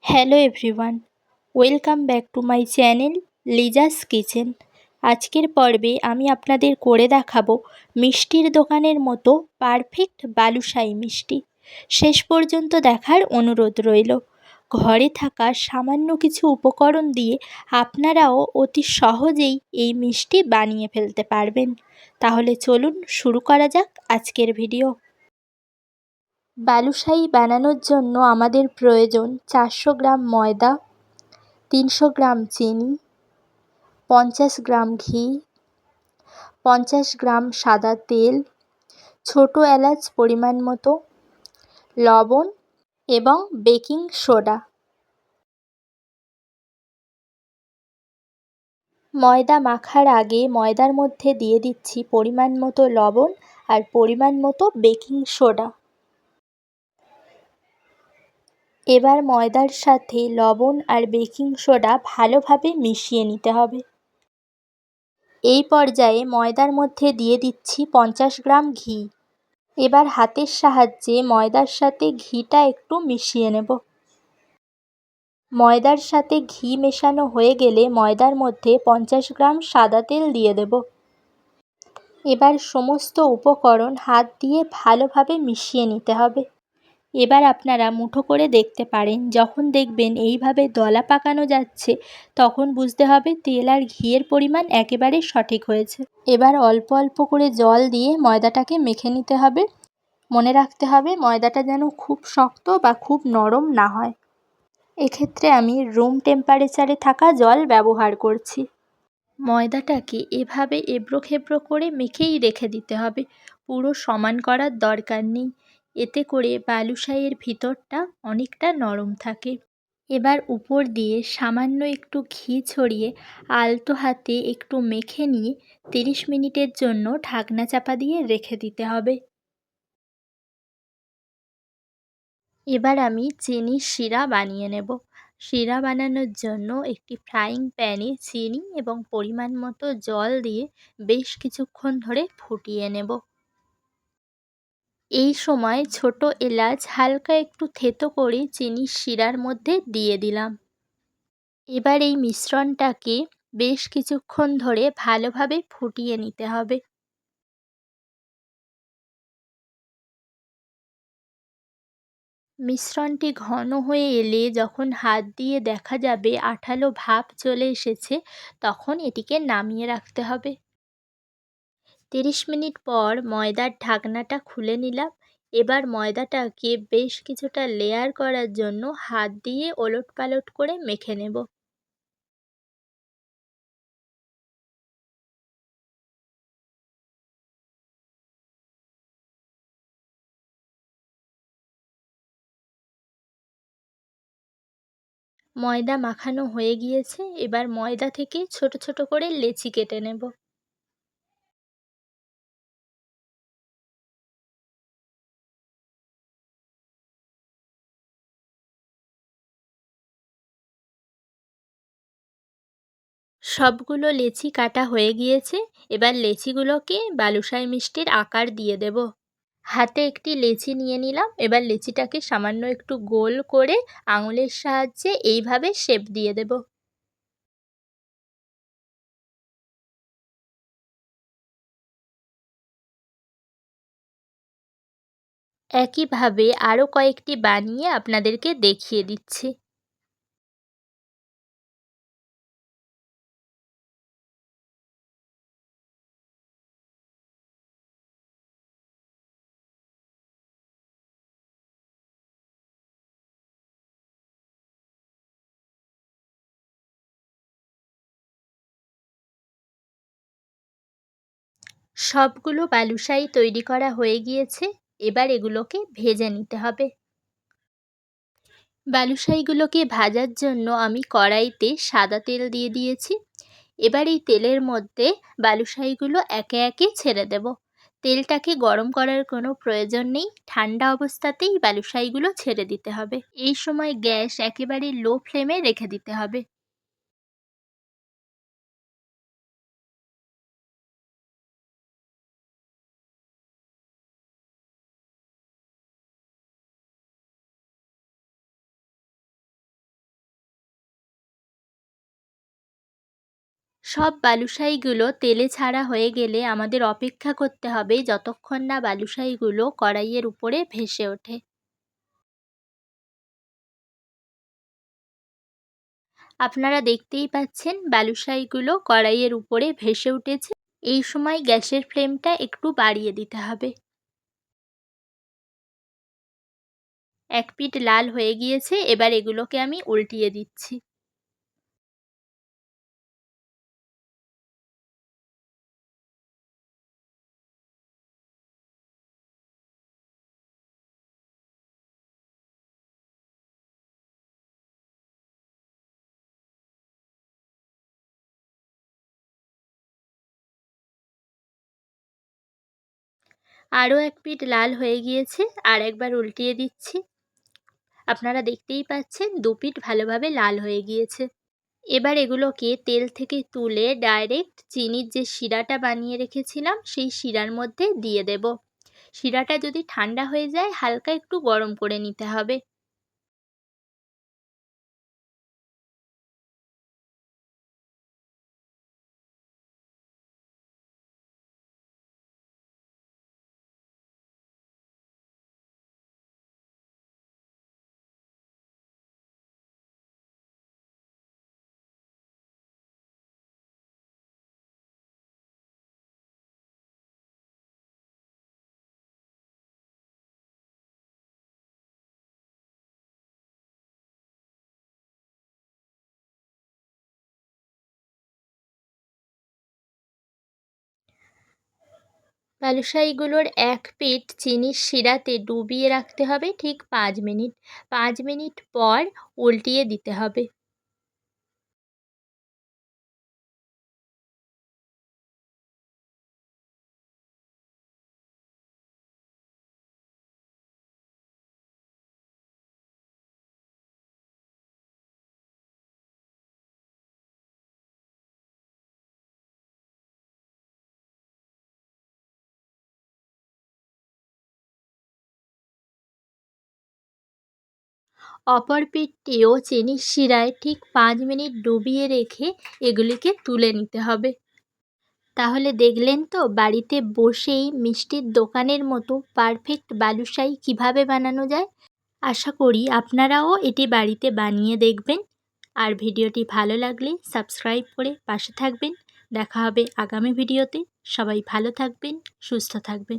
Hello everyone, welcome back to my channel Liza's kitchen. আজকের পর্বে আমি আপনাদের করে দেখাবো মিষ্টির দোকানের মতো পারফেক্ট বালুশাহী মিষ্টি। শেষ পর্যন্ত দেখার অনুরোধ রইল। ঘরে থাকা সামান্য কিছু উপকরণ দিয়ে আপনারাও অতি সহজেই এই মিষ্টি বানিয়ে ফেলতে পারবেন। তাহলে চলুন শুরু করা যাক আজকের ভিডিও। বালুশাহী বানানোর জন্য আমাদের প্রয়োজন 400 গ্রাম ময়দা, 300 গ্রাম চিনি, 50 গ্রাম ঘি, 50 গ্রাম সাদা তেল, ছোট এলাচ পরিমাণ মতো, লবণ এবং বেকিং সোডা। ময়দা মাখার আগে ময়দার মধ্যে দিয়ে দিচ্ছি পরিমাণ মতো লবণ আর পরিমাণ মতো বেকিং সোডা। এবার ময়দার সাথে লবণ আর বেকিং সোডা ভালোভাবে মিশিয়ে নিতে হবে। এই পর্যায়ে ময়দার মধ্যে দিয়ে দিচ্ছি 50 গ্রাম ঘি। এবার হাতের সাহায্যে ময়দার সাথে ঘিটা একটু মিশিয়ে নেব। ময়দার সাথে ঘি মেশানো হয়ে গেলে ময়দার মধ্যে 50 গ্রাম সাদা তেল দিয়ে দেব। এবার সমস্ত উপকরণ হাত দিয়ে ভালোভাবে মিশিয়ে নিতে হবে। এবার আপনারা মুঠো করে দেখতে পারেন, যখন দেখবেন এইভাবে দলা পাকানো যাচ্ছে তখন বুঝতে হবে তেল আর ঘিয়ের পরিমাণ একেবারে সঠিক হয়েছে। এবার অল্প অল্প করে জল দিয়ে ময়দাটাকে মেখে নিতে হবে। মনে রাখতে হবে ময়দাটা যেন খুব শক্ত বা খুব নরম না হয়। এক্ষেত্রে আমি রুম টেম্পারেচারে থাকা জল ব্যবহার করছি। ময়দাটাকে এভাবে এবড়ো খেবড়ো করে মেখেই রেখে দিতে হবে, পুরো সমান করার দরকার নেই। এতে করে বালুশাহীর ভিতরটা অনেকটা নরম থাকে। এবার উপর দিয়ে সামান্য একটু ঘি ছড়িয়ে আলতো হাতে একটু মেখে নিয়ে 30 মিনিটের জন্য ঢাকনা চাপা দিয়ে রেখে দিতে হবে। এবার আমি চিনির শিরা বানিয়ে নেব। শিরা বানানোর জন্য একটি ফ্রাইং প্যানে চিনি এবং পরিমাণ মতো জল দিয়ে বেশ কিছুক্ষণ ধরে ফুটিয়ে নেব। এই সময় ছোট এলাচ হালকা একটু থেতো করে চিনির শিরার মধ্যে দিয়ে দিলাম। এবার এই মিশ্রণটাকে বেশ কিছুক্ষণ ধরে ভালোভাবে ফুটিয়ে নিতে হবে। মিশ্রণটি ঘন হয়ে এলে যখন হাত দিয়ে দেখা যাবে আঠালো ভাব চলে এসেছে, তখন এটিকে নামিয়ে রাখতে হবে। 30 মিনিট পর ময়দার ঢাকনাটা খুলে নিলাম। এবার ময়দাটাকে বেশ কিছুটা লেয়ার করার জন্য হাত দিয়ে ওলটপালট করে মেখে নেব। ময়দা মাখানো হয়ে গিয়েছে। এবার ময়দা থেকে ছোট ছোট করে লেচি কেটে নেব। সবগুলো লেচি কাটা হয়ে গিয়েছে। এবার লেচিগুলোকে বালুশাহী মিষ্টির আকার দিয়ে দেব। হাতে একটি লেচি নিয়ে নিলাম। এবার লেচিটাকে সামান্য একটু গোল করে আঙুলের সাহায্যে এইভাবে শেপ দিয়ে দেব। একইভাবে আরও কয়েকটি বানিয়ে আপনাদেরকে দেখিয়ে দিচ্ছি। সবগুলো বালুশাহী তৈরি করা হয়ে গিয়েছে। এবার এগুলোকে ভেজে নিতে হবে। বালুশাহীগুলোকে ভাজার জন্য আমি কড়াইতে সাদা তেল দিয়ে দিয়েছি। এবার এই তেলের মধ্যে বালুশাহীগুলো একে একে ছেড়ে দেব। তেলটাকে গরম করার কোনো প্রয়োজন নেই, ঠান্ডা অবস্থাতেই বালুশাহীগুলো ছেড়ে দিতে হবে। এই সময় গ্যাস একেবারে লো ফ্লেমে রেখে দিতে হবে। সব বালুশাহিগুলো তেলে ছাড়া হয়ে গেলে আমাদের অপেক্ষা করতে হবে যতক্ষণ না বালুশাহিগুলো কড়াইয়ের উপরে ভেসে ওঠে। আপনারা দেখতেই পাচ্ছেন বালুশাহিগুলো কড়াইয়ের উপরে ভেসে উঠেছে। এই সময় গ্যাসের ফ্লেমটা একটু বাড়িয়ে দিতে হবে। এক পিঠ লাল হয়ে গিয়েছে, এবার এগুলোকে আমি উল্টিয়ে দিচ্ছি। আরও এক পিঠ লাল হয়ে গিয়েছে, আর একবার উল্টিয়ে দিচ্ছি। আপনারা দেখতেই পাচ্ছেন দু পিঠ ভালোভাবে লাল হয়ে গিয়েছে। এবার এগুলোকে তেল থেকে তুলে ডাইরেক্ট চিনির যে শিরাটা বানিয়ে রেখেছিলাম সেই শিরার মধ্যে দিয়ে দেব। শিরাটা যদি ঠান্ডা হয়ে যায় হালকা একটু গরম করে নিতে হবে। বালুশাহিগুলোর এক পিঠ চিনির শিরাতে ডুবিয়ে রাখতে হবে ঠিক 5 মিনিট। 5 মিনিট পর উল্টিয়ে দিতে হবে। অপর পিঠটিও চিনির শিরায় ঠিক 5 মিনিট ডুবিয়ে রেখে এগুলিকে তুলে নিতে হবে। তাহলে দেখলেন তো বাড়িতে বসেই মিষ্টির দোকানের মতো পারফেক্ট বালুশাহি কীভাবে বানানো যায়। আশা করি আপনারাও এটি বাড়িতে বানিয়ে দেখবেন। আর ভিডিওটি ভালো লাগলে সাবস্ক্রাইব করে পাশে থাকবেন। দেখা হবে আগামী ভিডিওতে। সবাই ভালো থাকবেন, সুস্থ থাকবেন।